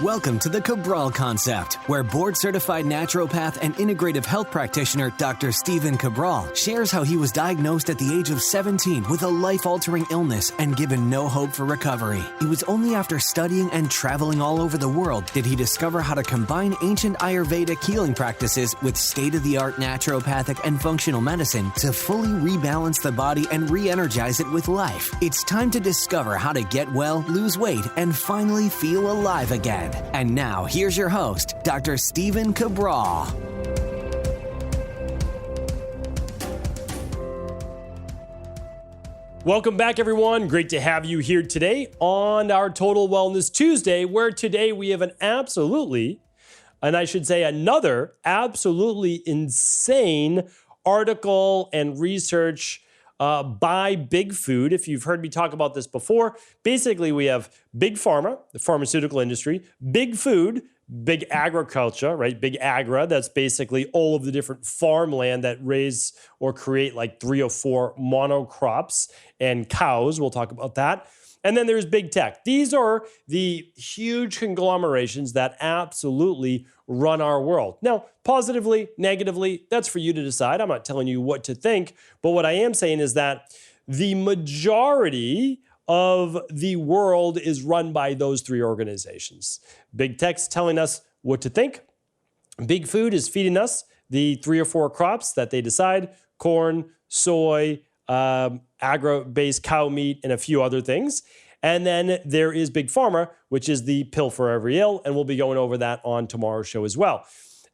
Welcome to the Cabral Concept, where board-certified naturopath and integrative health practitioner Dr. Stephen Cabral shares how he was diagnosed at the age of 17 with a life-altering illness and given no hope for recovery. It was only after studying and traveling all over the world did he discover how to combine ancient Ayurvedic healing practices with state-of-the-art naturopathic and functional medicine to fully rebalance the body and re-energize it with life. It's time to discover how to get well, lose weight, and finally feel alive again. And now, here's your host, Dr. Stephen Cabral. Welcome back, everyone. Great to have you here today on our Total Wellness Tuesday, where today we have another absolutely insane article and research by Big Food. If you've heard me talk about this before, basically we have Big Pharma, the pharmaceutical industry, Big Food, Big Agriculture, right? Big Agra, that's basically all of the different farmland that raise or create like 3 or 4 monocrops and cows. We'll talk about that. And then there's Big Tech. These are the huge conglomerations that absolutely run our world. Now, positively, negatively, that's for you to decide. I'm not telling you what to think, but what I am saying is that the majority of the world is run by those 3 organizations. Big Tech's telling us what to think. Big Food is feeding us the 3 or 4 crops that they decide: corn, soy, agro-based cow meat, and a few other things. And then there is Big Pharma, which is the pill for every ill, and we'll be going over that on tomorrow's show as well.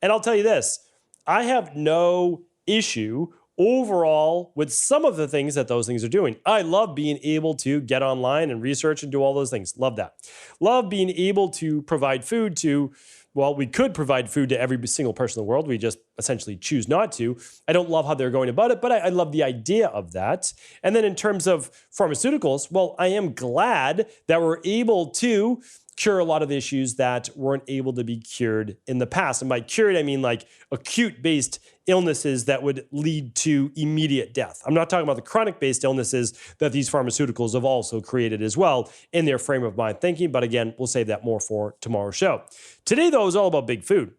And I'll tell you this, I have no issue overall with some of the things that those things are doing. I love being able to get online and research and do all those things. Love that. Love being able to provide food to, well, we could provide food to every single person in the world. We just essentially choose not to. I don't love how they're going about it, but I love the idea of that. And then in terms of pharmaceuticals, well, I am glad that we're able to cure a lot of issues that weren't able to be cured in the past. And by cured, I mean like acute-based illnesses that would lead to immediate death. I'm not talking about the chronic-based illnesses that these pharmaceuticals have also created as well in their frame of mind thinking. But again, we'll save that more for tomorrow's show. Today, though, is all about Big Food,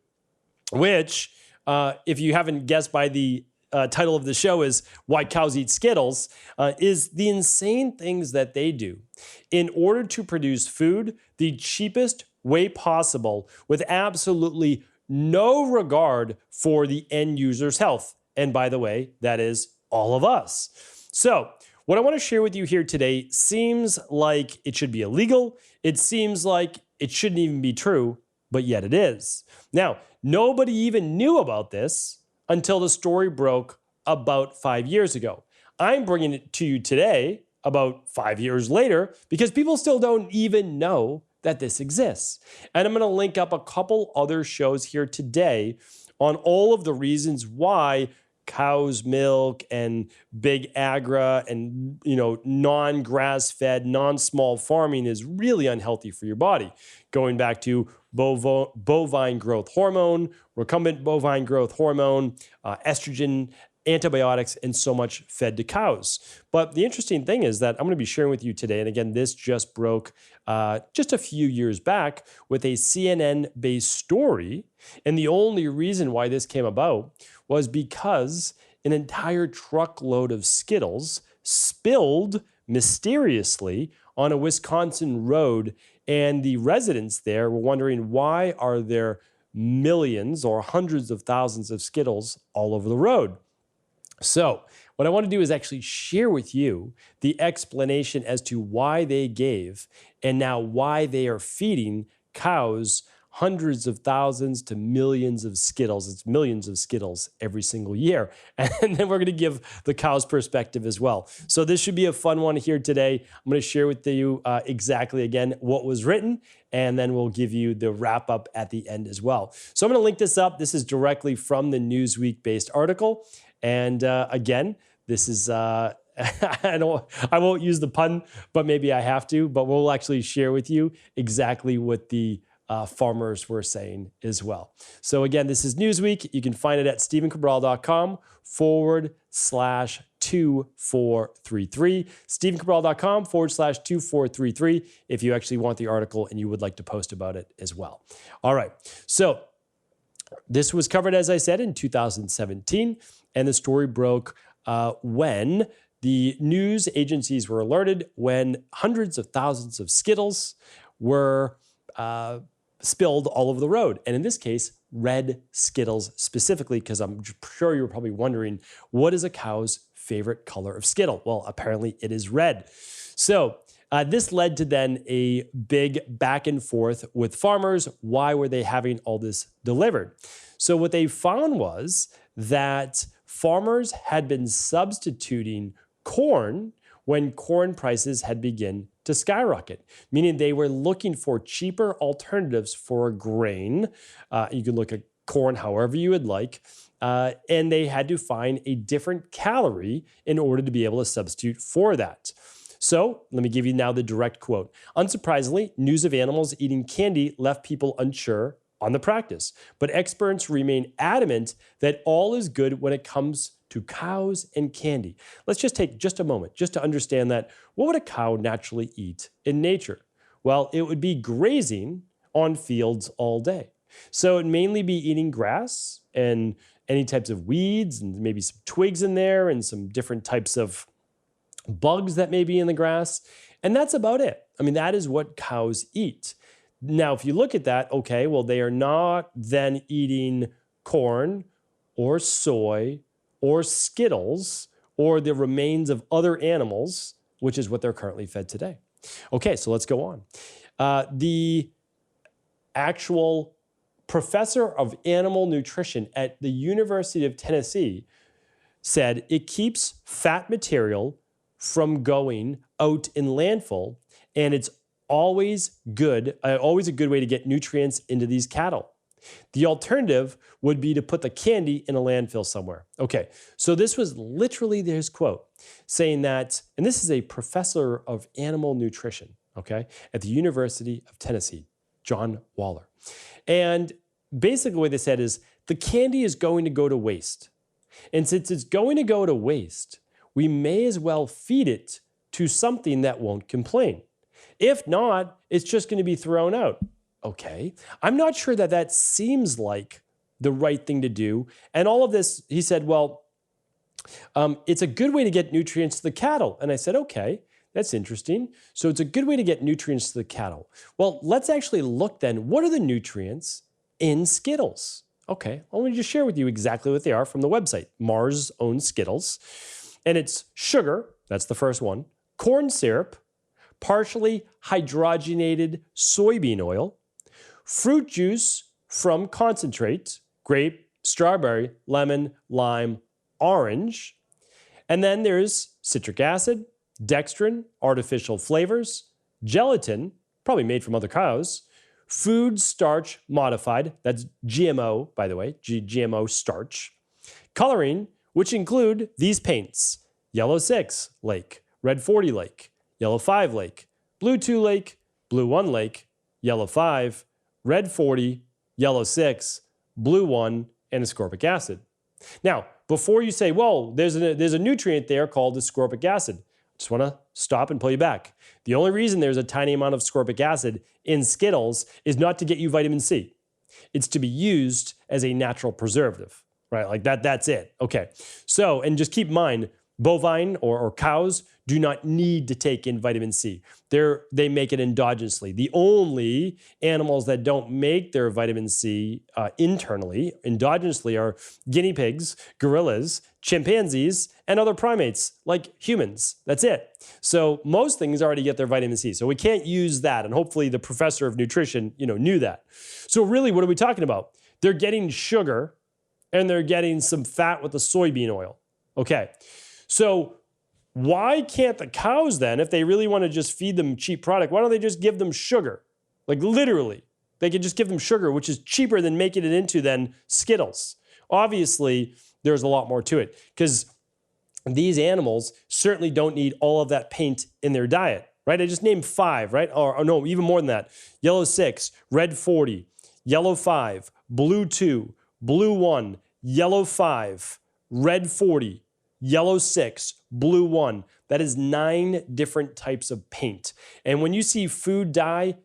which, if you haven't guessed by the title of the show, is Why Cows Eat Skittles, is the insane things that they do in order to produce food the cheapest way possible with absolutely no regard for the end user's health. And by the way, that is all of us. So what I want to share with you here today seems like it should be illegal. It seems like it shouldn't even be true, but yet it is. Now, nobody even knew about this until the story broke about 5 years ago. I'm bringing it to you today about 5 years later because people still don't even know that this exists. And I'm going to link up a couple other shows here today on all of the reasons why cow's milk and big agra and, non-grass-fed, non-small farming is really unhealthy for your body. Going back to bovine growth hormone, recombinant bovine growth hormone, estrogen, antibiotics, and so much fed to cows. But the interesting thing is that I'm going to be sharing with you today, and again, this just broke just a few years back with a CNN-based story, and the only reason why this came about was because an entire truckload of Skittles spilled mysteriously on a Wisconsin road, and the residents there were wondering, why are there millions or hundreds of thousands of Skittles all over the road? So what I want to do is actually share with you the explanation as to why they gave and now why they are feeding cows hundreds of thousands to millions of Skittles. It's millions of Skittles every single year. And then we're going to give the cow's perspective as well. So this should be a fun one here today. I'm going to share with you exactly, again, what was written, and then we'll give you the wrap up at the end as well. So I'm going to link this up. This is directly from the Newsweek-based article. And again, this is, I won't use the pun, but maybe I have to, but we'll actually share with you exactly what the farmers were saying as well. So again, this is Newsweek. You can find it at stephencabral.com/2433. stephencabral.com/2433 if you actually want the article and you would like to post about it as well. All right. So this was covered, as I said, in 2017, and the story broke when the news agencies were alerted when hundreds of thousands of Skittles were spilled all over the road. And in this case, red Skittles specifically, because I'm sure you're probably wondering, what is a cow's favorite color of Skittle? Well, apparently it is red. So this led to then a big back and forth with farmers. Why were they having all this delivered? So what they found was that farmers had been substituting corn when corn prices had begun to skyrocket, meaning they were looking for cheaper alternatives for a grain. You can look at corn however you would like, and they had to find a different calorie in order to be able to substitute for that. So let me give you now the direct quote. Unsurprisingly, news of animals eating candy left people unsure on the practice, but experts remain adamant that all is good when it comes to cows and candy. Let's just take just a moment just to understand that. What would a cow naturally eat in nature? Well, it would be grazing on fields all day. So it'd mainly be eating grass and any types of weeds and maybe some twigs in there and some different types of bugs that may be in the grass. And that's about it. I mean, that is what cows eat. Now, if you look at that, okay, well, they are not then eating corn or soy or Skittles or the remains of other animals, which is what they're currently fed today. Okay, so let's go on. The actual professor of animal nutrition at the University of Tennessee said it keeps fat material from going out in landfill, and it's always a good way to get nutrients into these cattle. The alternative would be to put the candy in a landfill somewhere. Okay, so this was literally his quote saying that, and this is a professor of animal nutrition, okay, at the University of Tennessee, John Waller. And basically what they said is the candy is going to go to waste. And since it's going to go to waste, we may as well feed it to something that won't complain. If not, it's just going to be thrown out. Okay, I'm not sure that that seems like the right thing to do. And all of this, he said, well, it's a good way to get nutrients to the cattle. And I said, okay, that's interesting. So it's a good way to get nutrients to the cattle. Well, let's actually look then, what are the nutrients in Skittles? Okay, I want to just share with you exactly what they are from the website, Mars owns Skittles. And it's sugar, that's the first one, corn syrup, partially hydrogenated soybean oil, fruit juice from concentrate, grape, strawberry, lemon, lime, orange. And then there's citric acid, dextrin, artificial flavors, gelatin, probably made from other cows, food starch modified, that's GMO, by the way, GMO starch, coloring, which include these paints, yellow 6 lake, red 40 lake, yellow 5 lake, blue 2 lake, blue 1 lake, yellow 5, red 40, yellow 6, blue 1, and ascorbic acid. Now, before you say, well, there's a nutrient there called ascorbic acid, I just want to stop and pull you back. The only reason there's a tiny amount of ascorbic acid in Skittles is not to get you vitamin C. It's to be used as a natural preservative, right? Like that's it. Okay. So, and just keep in mind, bovine or cows do not need to take in vitamin C. They make it endogenously. The only animals that don't make their vitamin C endogenously are guinea pigs, gorillas, chimpanzees, and other primates like humans. That's it. So most things already get their vitamin C. So we can't use that. And hopefully the professor of nutrition, knew that. So really, what are we talking about? They're getting sugar and they're getting some fat with the soybean oil. Okay. So why can't the cows then, if they really want to just feed them cheap product, why don't they just give them sugar? Like literally, they could just give them sugar, which is cheaper than making it into then Skittles. Obviously, there's a lot more to it because these animals certainly don't need all of that paint in their diet, right? I just named 5, right? Or no, even more than that. Yellow 6, red 40, yellow 5, blue 2, blue 1, yellow 5, red 40, yellow 6, blue 1. That is 9 different types of paint. And when you see food dye,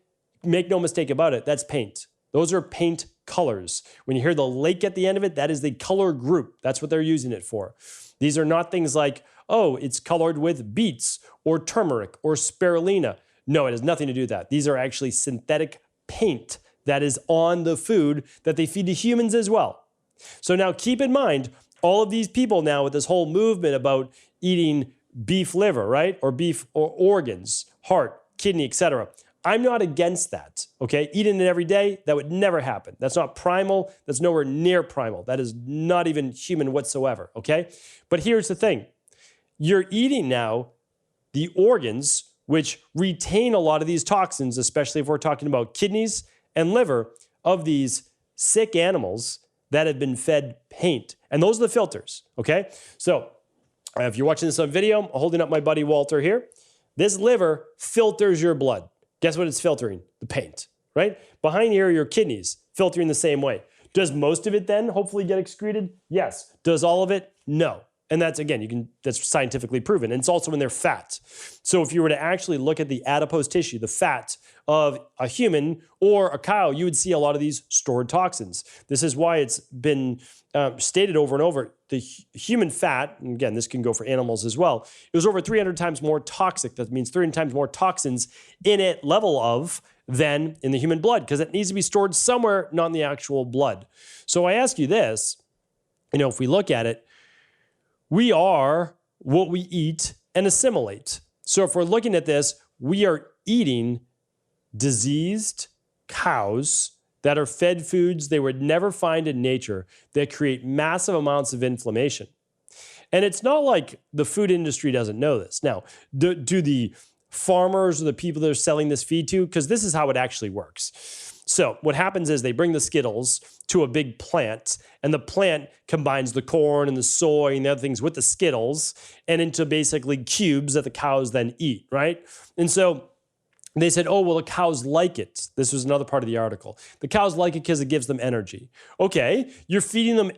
make no mistake about it, that's paint. Those are paint colors. When you hear the lake at the end of it, that is the color group. That's what they're using it for. These are not things like, oh, it's colored with beets or turmeric or spirulina. No, it has nothing to do with that. These are actually synthetic paint that is on the food that they feed to humans as well. So now keep in mind, all of these people now with this whole movement about eating beef liver, right? Or beef or organs, heart, kidney, etc. I'm not against that, okay? Eating it every day, that would never happen. That's not primal. That's nowhere near primal. That is not even human whatsoever, okay? But here's the thing. You're eating now the organs which retain a lot of these toxins, especially if we're talking about kidneys and liver of these sick animals that have been fed paint. And those are the filters, okay? So if you're watching this on video, I'm holding up my buddy Walter here. This liver filters your blood. Guess what it's filtering? The paint, right? Behind here are your kidneys, filtering the same way. Does most of it then hopefully get excreted? Yes. Does all of it? No. And that's, again, that's scientifically proven. And it's also in their fat. So if you were to actually look at the adipose tissue, the fat of a human or a cow, you would see a lot of these stored toxins. This is why it's been stated over and over. The human fat, and again, this can go for animals as well, it was over 300 times more toxic. That means 300 times more toxins in it level of than in the human blood, because it needs to be stored somewhere, not in the actual blood. So I ask you this, if we look at it, we are what we eat and assimilate. So if we're looking at this, we are eating diseased cows that are fed foods they would never find in nature that create massive amounts of inflammation. And it's not like the food industry doesn't know this. Now, do the farmers or the people that are selling this feed to? Because this is how it actually works. So what happens is they bring the Skittles to a big plant, and the plant combines the corn and the soy and the other things with the Skittles and into basically cubes that the cows then eat, right? And so they said, oh, well, the cows like it. This was another part of the article. The cows like it because it gives them energy. Okay, you're feeding them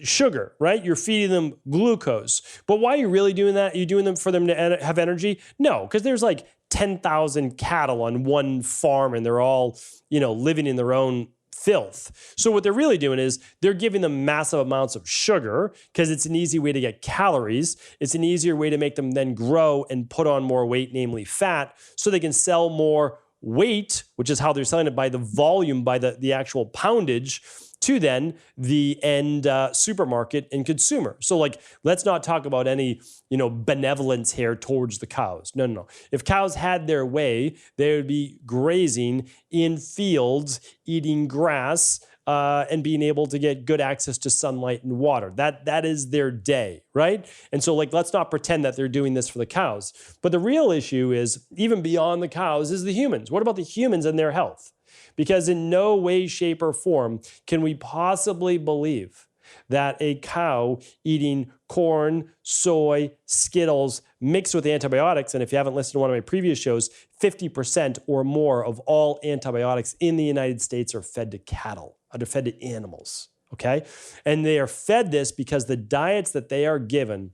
sugar, right? You're feeding them glucose. But why are you really doing that? Are you doing them for them to have energy? No, because there's like 10,000 cattle on one farm and they're all, living in their own filth. So what they're really doing is they're giving them massive amounts of sugar because it's an easy way to get calories. It's an easier way to make them then grow and put on more weight, namely fat, so they can sell more weight, which is how they're selling it by the volume, by the actual poundage, to then the end supermarket and consumer. So let's not talk about any, benevolence here towards the cows. No. If cows had their way, they would be grazing in fields, eating grass, and being able to get good access to sunlight and water. That is their day, right? And so let's not pretend that they're doing this for the cows. But the real issue is, even beyond the cows, is the humans. What about the humans and their health? Because in no way, shape, or form can we possibly believe that a cow eating corn, soy, Skittles mixed with antibiotics, and if you haven't listened to one of my previous shows, 50% or more of all antibiotics in the United States are fed to cattle, are fed to animals, okay? And they are fed this because the diets that they are given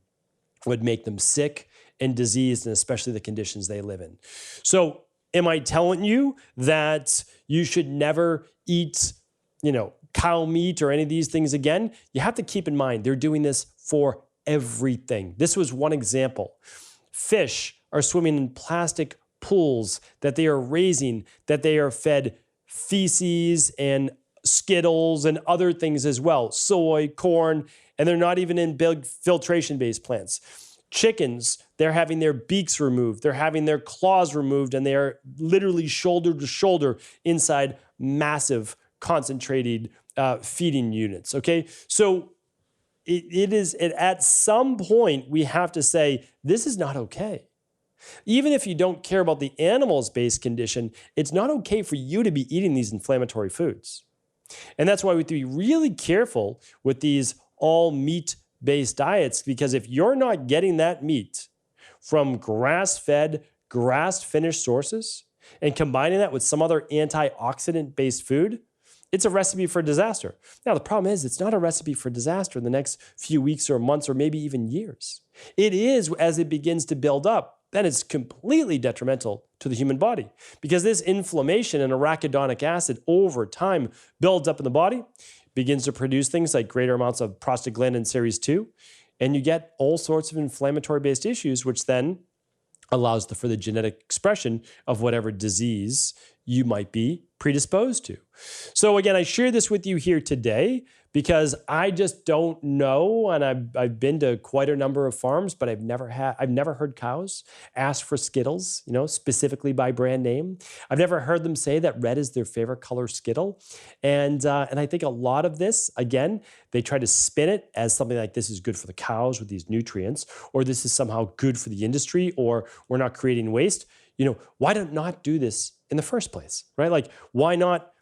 would make them sick and diseased, and especially the conditions they live in. So am I telling you that you should never eat, cow meat or any of these things again? You have to keep in mind, they're doing this for everything. This was one example. Fish are swimming in plastic pools that they are raising, that they are fed feces and Skittles and other things as well, soy, corn, and they're not even in big filtration-based plants. Chickens, they're having their beaks removed, they're having their claws removed, and they are literally shoulder to shoulder inside massive concentrated feeding units, okay? So it is at some point we have to say, this is not okay. Even if you don't care about the animals-based condition, it's not okay for you to be eating these inflammatory foods. And that's why we have to be really careful with these all meat-based diets, because if you're not getting that meat from grass-fed, grass-finished sources and combining that with some other antioxidant-based food, it's a recipe for disaster. Now, the problem is it's not a recipe for disaster in the next few weeks or months or maybe even years. It is as it begins to build up, then it's completely detrimental to the human body because this inflammation and arachidonic acid over time builds up in the body, begins to produce things like greater amounts of prostaglandin series 2, and you get all sorts of inflammatory-based issues, which then allows for the genetic expression of whatever disease you might be predisposed to. So again, I share this with you here today because I just don't know, and I've been to quite a number of farms, but I've never heard cows ask for Skittles, specifically by brand name. I've never heard them say that red is their favorite color Skittle, and I think a lot of this, again, they try to spin it as something like this is good for the cows with these nutrients, or this is somehow good for the industry, or we're not creating waste. Why not do this in the first place, right? Like, why not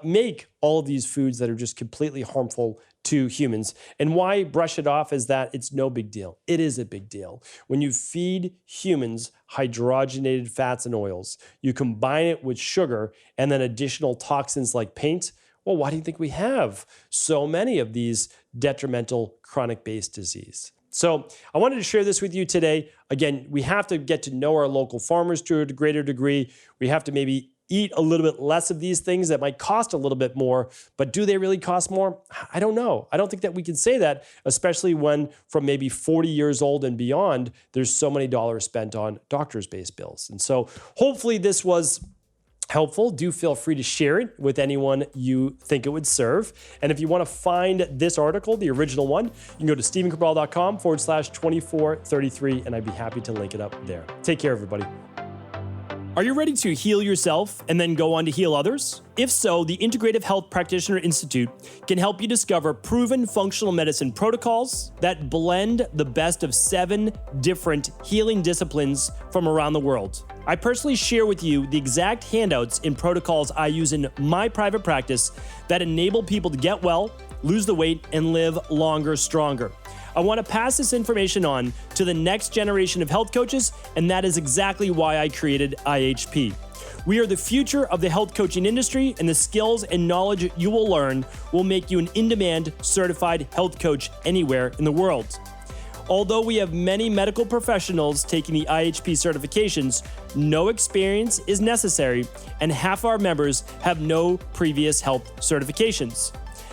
make all of these foods that are just completely harmful to humans? And why brush it off as that it's no big deal? It is a big deal. When you feed humans hydrogenated fats and oils, you combine it with sugar and then additional toxins like paint. Well, why do you think we have so many of these detrimental chronic-based disease? So I wanted to share this with you today. Again, we have to get to know our local farmers to a greater degree. We have to maybe eat a little bit less of these things that might cost a little bit more, but do they really cost more? I don't know. I don't think that we can say that, especially when from maybe 40 years old and beyond, there's so many dollars spent on doctors-based bills. And so hopefully this was helpful. Do feel free to share it with anyone you think it would serve. And if you want to find this article, the original one, you can go to stephencabral.com/2433, and I'd be happy to link it up there. Take care, everybody. Are you ready to heal yourself and then go on to heal others? If so, the Integrative Health Practitioner Institute can help you discover proven functional medicine protocols that blend the best of 7 different healing disciplines from around the world. I personally share with you the exact handouts and protocols I use in my private practice that enable people to get well, lose the weight, and live longer, stronger. I want to pass this information on to the next generation of health coaches, and that is exactly why I created IHP. We are the future of the health coaching industry, and the skills and knowledge you will learn will make you an in-demand certified health coach anywhere in the world. Although we have many medical professionals taking the IHP certifications, no experience is necessary, and half our members have no previous health certifications.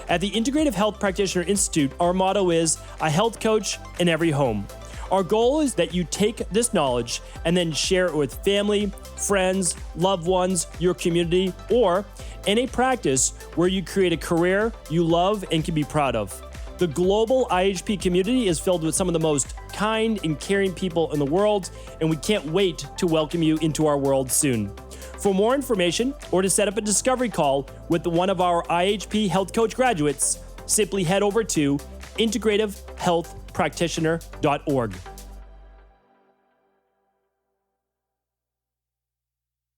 At the Integrative Health Practitioner Institute, our motto is a health coach in every home. Our goal is that you take this knowledge and then share it with family, friends, loved ones, your community, or in a practice where you create a career you love and can be proud of. The global IHP community is filled with some of the most kind and caring people in the world, and we can't wait to welcome you into our world soon. For more information or to set up a discovery call with one of our IHP Health Coach graduates, simply head over to integrativehealthpractitioner.org.